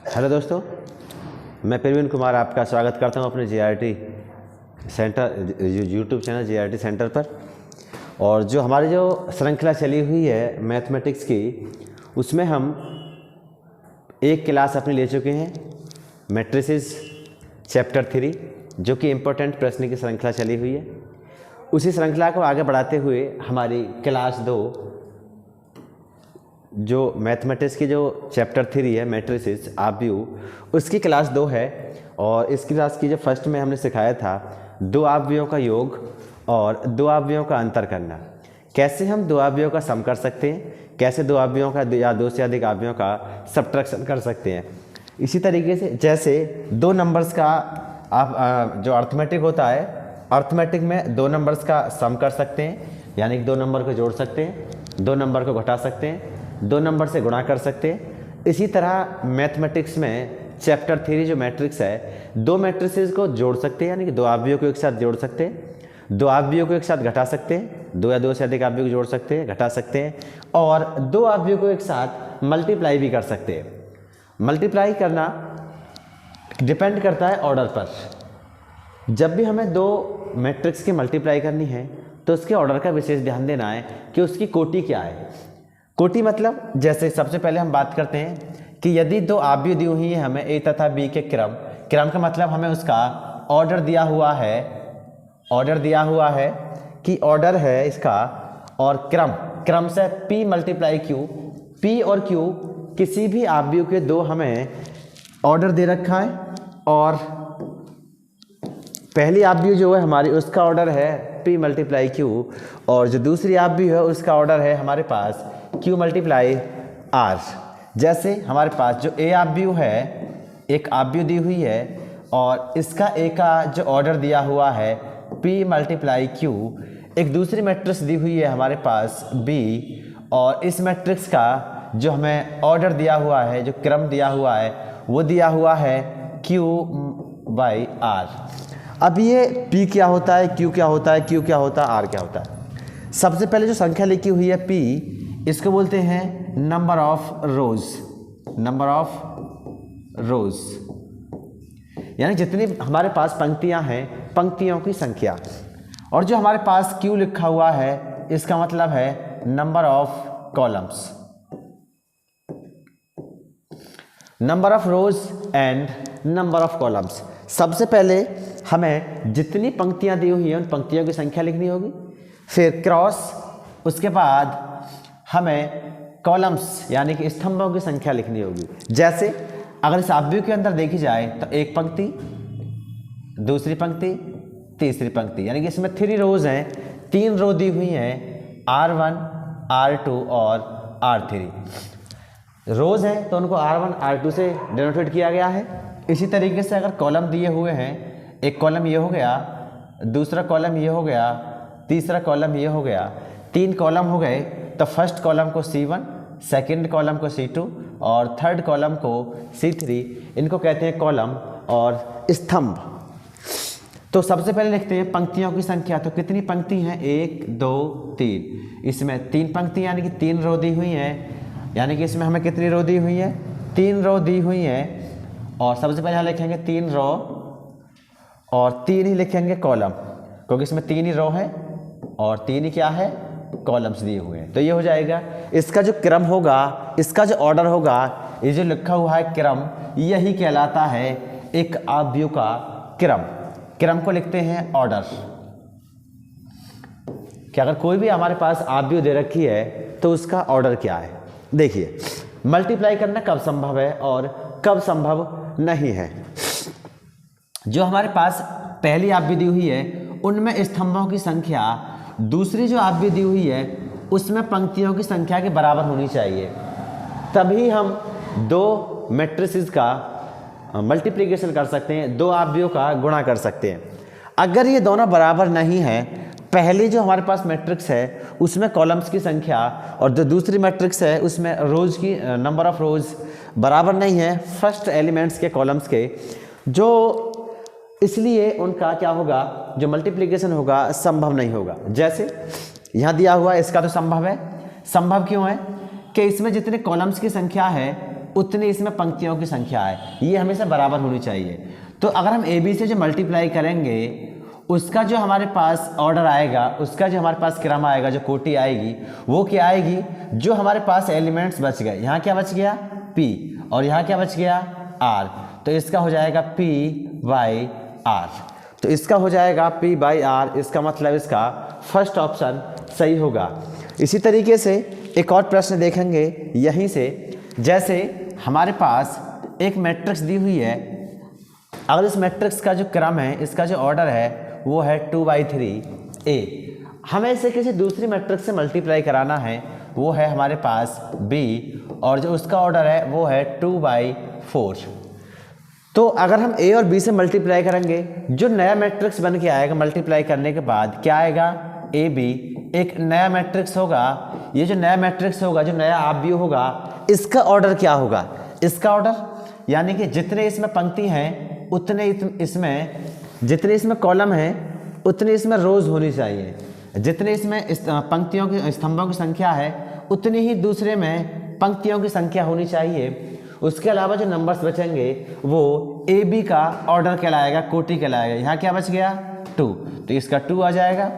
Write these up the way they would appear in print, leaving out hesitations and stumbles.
Hello दोस्तों, मैं प्रवीण कुमार आपका स्वागत करता हूं अपने GRT centre YouTube channel GRT centre पर। और जो हमारी जो श्रृंखला चली हुई है मैथमेटिक्स की, उसमें हम एक क्लास अपनी ले चुके हैं मैट्रिसेस चैप्टर 3, जो कि इम्पोर्टेंट प्रश्न की श्रृंखला चली हुई है। उसी श्रृंखला को आगे बढ़ाते हुए हमारी क्लास 2 जो मैथमेटिक्स की जो चैप्टर 3 है मैट्रिसेस आव्यूह, उसकी क्लास 2 है। और इस क्लास की जो फर्स्ट में हमने सिखाया था दो आव्यूहों का योग और दो आव्यूहों का अंतर करना। कैसे हम दो आव्यूहों का सम कर सकते हैं, कैसे दो आव्यूहों का या दो से अधिक आव्यूहों का सब्ट्रैक्शन कर सकते हैं। इसी तरीके से जैसे दो नंबर्स का आप जो अर्थमेटिक होता है, अर्थमेटिक में दो नंबर्स का सम कर सकते हैं, यानी कि दो नंबर को जोड़ सकते हैं, दो नंबर को घटा सकते हैं, दो नंबर से गुणा कर सकते हैं। इसी तरह मैथमेटिक्स में चैप्टर 3 जो मैट्रिक्स है, दो मैट्रिसेस को जोड़ सकते हैं, यानी कि दो आव्यूहों को एक साथ जोड़ सकते हैं, दो आव्यूहों को एक साथ घटा सकते हैं, दो या दो से अधिक आव्यूह को जोड़ सकते हैं, घटा सकते हैं, और दो आव्यूहों को एक साथ मल्टीप्लाई भी कर सकते हैं। मल्टीप्लाई करना डिपेंड करता है ऑर्डर पर। जब भी हमें दो मैट्रिक्स की मल्टीप्लाई करनी है तो उसके ऑर्डर का विशेष ध्यान देना है कि उसकी कोटि क्या है। कोटि मतलब जैसे सबसे पहले हम बात करते हैं कि यदि दो आव्यूह दी हुई है हमें ए तथा बी के क्रम का मतलब हमें उसका ऑर्डर दिया हुआ है, कि ऑर्डर है इसका, और क्रम से p मल्टीप्लाई q, p और q किसी भी आव्यूह के दो हमें ऑर्डर दे रखा है, और पहली आव्यूह जो है हमारी उसका ऑर्डर है p मल्टीप्लाई q, और जो दूसरी आव्यूह है उसका ऑर्डर है हमारे पास q मल्टीप्लाई r। जैसे हमारे पास जो a आव्यूह है, एक आव्यूह दी हुई है और इसका a का जो ऑर्डर दिया हुआ है p मल्टीप्लाई q, एक दूसरी मैट्रिक्स दी हुई है हमारे पास b, और इस मैट्रिक्स का जो हमें ऑर्डर दिया हुआ है, जो क्रम दिया हुआ है, वो दिया हुआ है q बाई r। अब ये p क्या होता है, q क्या होता है, q क्या होता है, r क्या होता है। सबसे पहले जो संख्या लिखी हुई है p, इसको बोलते हैं नंबर ऑफ रोज, यानी जितनी हमारे पास पंक्तियां हैं, पंक्तियों की संख्या। और जो हमारे पास q लिखा हुआ है, इसका मतलब है number of columns, number of rose and number of columns. सबसे पहले हमें जितनी पंक्तियां दी हुई हैं उन पंक्तियों की संख्या लिखनी होगी, फिर क्रॉस, उसके बाद हमें कॉलम्स यानी कि स्तंभों की संख्या लिखनी होगी। जैसे अगर इस आव्यूह के अंदर देखी जाए तो एक पंक्ति, दूसरी पंक्ति, तीसरी पंक्ति, यानी कि इसमें 3 रोज हैं, 3 रो दी हुई हैं, R1, R2 और R3 रोज हैं, तो उनको R1 R2 से डिनोटेट किया गया है। इसी तरीके से अगर कॉलम दिए हुए हैं, एक कॉलम ये हो गया, दूसरा कॉलम ये हो गया, तीसरा कॉलम ये हो गया, 3 कॉलम हो गए, तो फर्स्ट कॉलम को C1, सेकंड कॉलम को C2 और थर्ड कॉलम को C3, इनको कहते हैं कॉलम और स्तंभ। तो सबसे पहले लिखते हैं पंक्तियों की संख्या। तो कितनी पंक्ति हैं, 1 2 3, इसमें 3 पंक्ति यानी कि 3 रो दी हुई हैं, यानी कि इसमें हमें कितनी रो दी हुई है, 3 रो दी हुई हैं। और सबसे पहले हम लिखेंगे 3 रो और 3 ही लिखेंगे कॉलम, क्योंकि इसमें 3 ही रो है और 3 ही क्या है, कॉलम्स दिए हुए हैं। तो ये हो जाएगा, इसका जो क्रम होगा, इसका जो ऑर्डर होगा, ये जो लिखा हुआ है क्रम, यही कहलाता है एक आव्यूह का क्रम को लिखते हैं ऑर्डर। कि अगर कोई भी हमारे पास आव्यूह दे रखी है तो उसका ऑर्डर क्या है। देखिए, मल्टीप्लाई करना कब संभव है और कब संभव नहीं है। जो हमारे पास पहली आव्यूह दी हुई है उनमें स्तंभों की संख्या दूसरी जो आव्यूह दी हुई है उसमें पंक्तियों की संख्या के बराबर होनी चाहिए, तभी हम दो मैट्रिसेस का मल्टीप्लिकेशन कर सकते हैं, दो आव्यूहों का गुणा कर सकते हैं। अगर ये दोनों बराबर नहीं है, पहली जो हमारे पास मैट्रिक्स है उसमें कॉलम्स की संख्या और जो दूसरी मैट्रिक्स है उसमें रोज की नंबर ऑफ रोज बराबर नहीं है फर्स्ट एलिमेंट्स के कॉलम्स के, जो इसलिए उनका क्या होगा, जो मल्टीप्लिकेशन होगा संभव नहीं होगा। जैसे यहाँ दिया हुआ है, इसका तो संभव है। संभव क्यों है कि इसमें जितने कॉलम्स की संख्या है उतनी इसमें पंक्तियों की संख्या है, ये हमेशा बराबर होनी चाहिए। तो अगर हम ए बी से जो मल्टीप्लाई करेंगे उसका जो हमारे पास ऑर्डर आएगा, उसका जो हमारे पास क्रम आएगा, जो कोटि आएगी वो क्या आएगी, जो हमारे पास एलिमेंट्स बच गए, यहाँ क्या बच गया P और यहाँ क्या बच गया R, तो इसका हो जाएगा P बाई R। तो इसका हो जाएगा P बाई R, इसका मतलब इसका फर्स्ट ऑप्शन सही होगा। इसी तरीके से एक और प्रश्न देखेंगे यहीं से, जैसे हमारे पास एक मैट्रिक्स दी हुई है, अगर इस मैट्रिक्स का जो क्रम है, इसका जो ऑर्डर है वो है 2/3 A, हमें इसे किसी दूसरी मैट्रिक्स से मल्टीप्लाई कराना है, वो है हमारे पास B और जो उसका ऑर्डर है वो है 2/4। तो अगर हम A और B से मल्टीप्लाई करेंगे, जो नया मैट्रिक्स बन के आएगा मल्टीप्लाई करने के बाद क्या आएगा AB, एक नया मैट्रिक्स होगा। ये जो नया मैट्रिक्स होगा, जो नया आव्यूह होगा, इसका ऑर्डर क्या होगा, इसका ऑर्डर यानी कि जितने इसमें पंक्ति हैं उतने इसमें, जितने इसमें कॉलम हैं उतने इसमें रोज होनी चाहिए, जितने इसमें पंक्तियों की स्तंभों की संख्या है उतनी ही दूसरे में पंक्तियों की संख्या होनी चाहिए। उसके अलावा जो नंबर्स बचेंगे वो ए बी का ऑर्डर कहलाएगा, कोटि कहलाएगा। यहाँ क्या बच गया 2, तो इसका 2 आ जाएगा,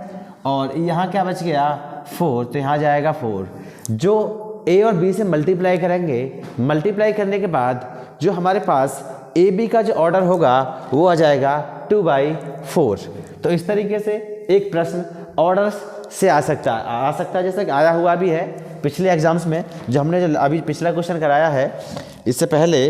और यहाँ क्या बच गया 4, तो यहाँ जाएगा 4। जो ए और बी से मल्टीप्लाई करेंगे, मल्टीप्लाई करने के बाद जो हमारे पास ए बी का जो ऑर्डर होगा वो आ जाएगा 2/4। तो इस तरीके से एक प्रश्न ऑर्डर से आ सकता है, जैसे कि आया हुआ भी है पिछले एग्जाम्स में, जो हमने जो अभी पिछला क्वेश्चन कराया है इससे पहले,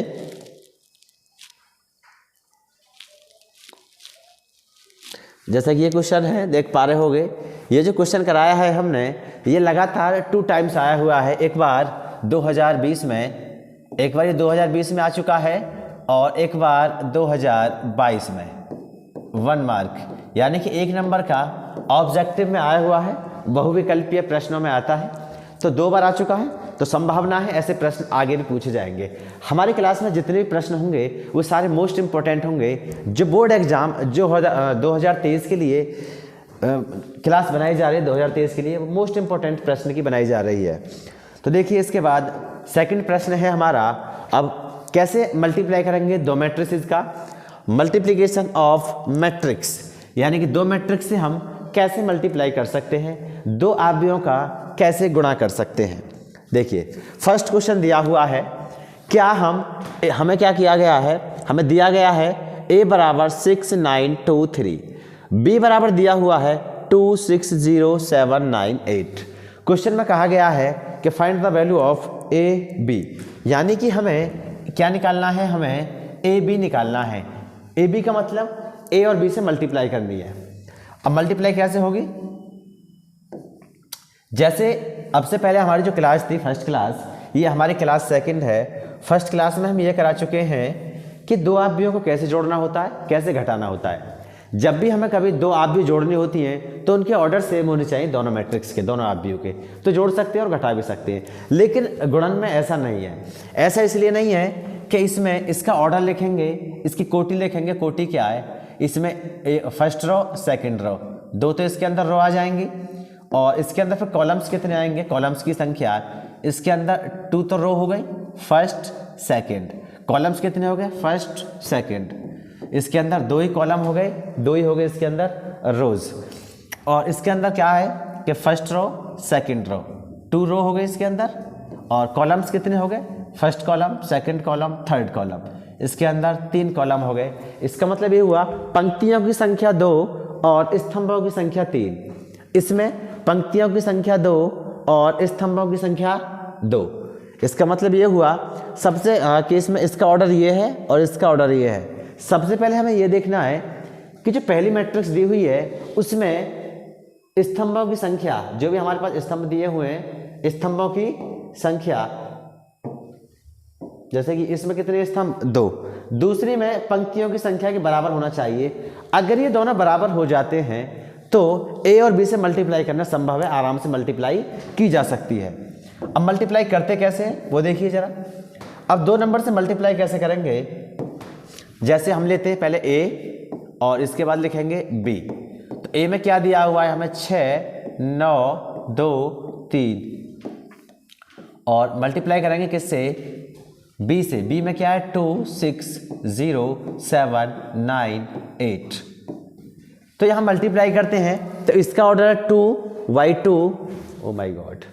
जैसा कि ये क्वेश्चन है देख पा रहे होगे, ये जो क्वेश्चन कराया है हमने ये लगातार 2 टाइम्स आया हुआ है। एक बार 2020 में, एक बार ये 2020 में आ चुका है और एक बार 2022 में 1 मार्क, यानी कि 1 नंबर का ऑब्जेक्टिव में आया हुआ है, बहुविकल्पीय प्रश्नों में आता है, तो 2 बार आ चुका है, तो संभावना है ऐसे प्रश्न आगे भी पूछे जाएंगे। हमारी क्लास में जितने भी प्रश्न होंगे वो सारे मोस्ट इंपॉर्टेंट होंगे, जो बोर्ड एग्जाम जो 2023 के लिए क्लास बनाई जा रही है, 2023 के लिए मोस्ट इंपॉर्टेंट प्रश्न की बनाई जा रही है। तो देखिए इसके बाद सेकंड प्रश्न है हमारा, अब कैसे मल्टीप्लाई करेंगे 2 मैट्रिसेस का, मल्टीप्लिकेशन ऑफ मैट्रिक्स, यानी कि 2 मैट्रिक्स से हम कैसे मल्टीप्लाई कर सकते हैं, 2 आव्यूहों का कैसे गुणा कर सकते हैं। देखिए फर्स्ट क्वेश्चन दिया हुआ है, क्या हमें क्या किया गया है, हमें दिया गया है a बराबर 6 9 2 3, b बराबर दिया हुआ है 2 6 0 7 9 8। क्वेश्चन में कहा गया है कि find the value of a b, यानी कि हमें क्या निकालना है, हमें a b निकालना है। a b का मतलब a और b से मल्टीप्लाई करनी है। अब मल्टीप्लाई कैसे होगी, जैसे अब से पहले हमारी जो क्लास थी फर्स्ट क्लास, ये हमारी क्लास सेकंड है। फर्स्ट क्लास में हम ये करा चुके हैं कि 2 आव्यूहों को कैसे जोड़ना होता है, कैसे घटाना होता है। जब भी हमें कभी 2 आव्यूह जोड़नी होती हैं तो उनके ऑर्डर सेम होने चाहिए, दोनों मैट्रिक्स के, दोनों आव्यूह के, तो जोड़ सकते हैं और घटा भी सकते हैं। लेकिन गुणन में ऐसा नहीं है। ऐसा इसलिए नहीं है कि इसमें इसका ऑर्डर लिखेंगे, इसकी कोटि लिखेंगे, कोटि क्या है, इसमें फर्स्ट रो सेकेंड रो, 2 तो इसके अंदर रो आ जाएंगी, और इसके अंदर फिर कॉलम्स कितने आएंगे, कॉलम्स की संख्या, इसके अंदर 2 तो रो हो गई, फर्स्ट सेकंड, कॉलम्स कितने हो गए, फर्स्ट सेकंड, इसके अंदर 2 ही कॉलम हो गए, 2 ही हो गए इसके अंदर रोज, और इसके अंदर क्या है कि फर्स्ट रो सेकंड रो, 2 रो हो गए इसके अंदर, और कॉलम्स कितने हो गए, first column, second column, third column, इसके अंदर 3 कॉलम हो गए। इसका मतलब ये हुआ पंक्तियों की संख्या 2 और स्तंभों की संख्या 3। इसमें पंक्तियों की संख्या 2 और स्तंभों की संख्या 2। इसका मतलब ये हुआ सबसे केस में इसका ऑर्डर ये है और इसका ऑर्डर ये है। सबसे पहले हमें ये देखना है कि जो पहली मैट्रिक्स दी हुई है उसमें स्तंभों की संख्या, जो भी हमारे पास स्तंभ दिए हुए हैं, स्तंभों की संख्या, जैसे कि इसमें कितने स्तंभ, 2, दूसरी में पंक्तियों की संख्या के बराबर होना चाहिए। अगर ये दोनों बराबर हो जाते हैं तो a और b से मल्टीप्लाई करना संभव है, आराम से मल्टीप्लाई की जा सकती है। अब मल्टीप्लाई करते कैसे हैं वो देखिए जरा। अब 2 नंबर से मल्टीप्लाई कैसे करेंगे, जैसे हम लेते हैं पहले a और इसके बाद लिखेंगे b। तो a में क्या दिया हुआ है हमें 6 9 2 3, और मल्टीप्लाई करेंगे किससे, बी से, बी में क्या है 2 6 0 7 9 8। तो यहां मल्टीप्लाई करते हैं तो इसका ऑर्डर है 2y2। Oh my God,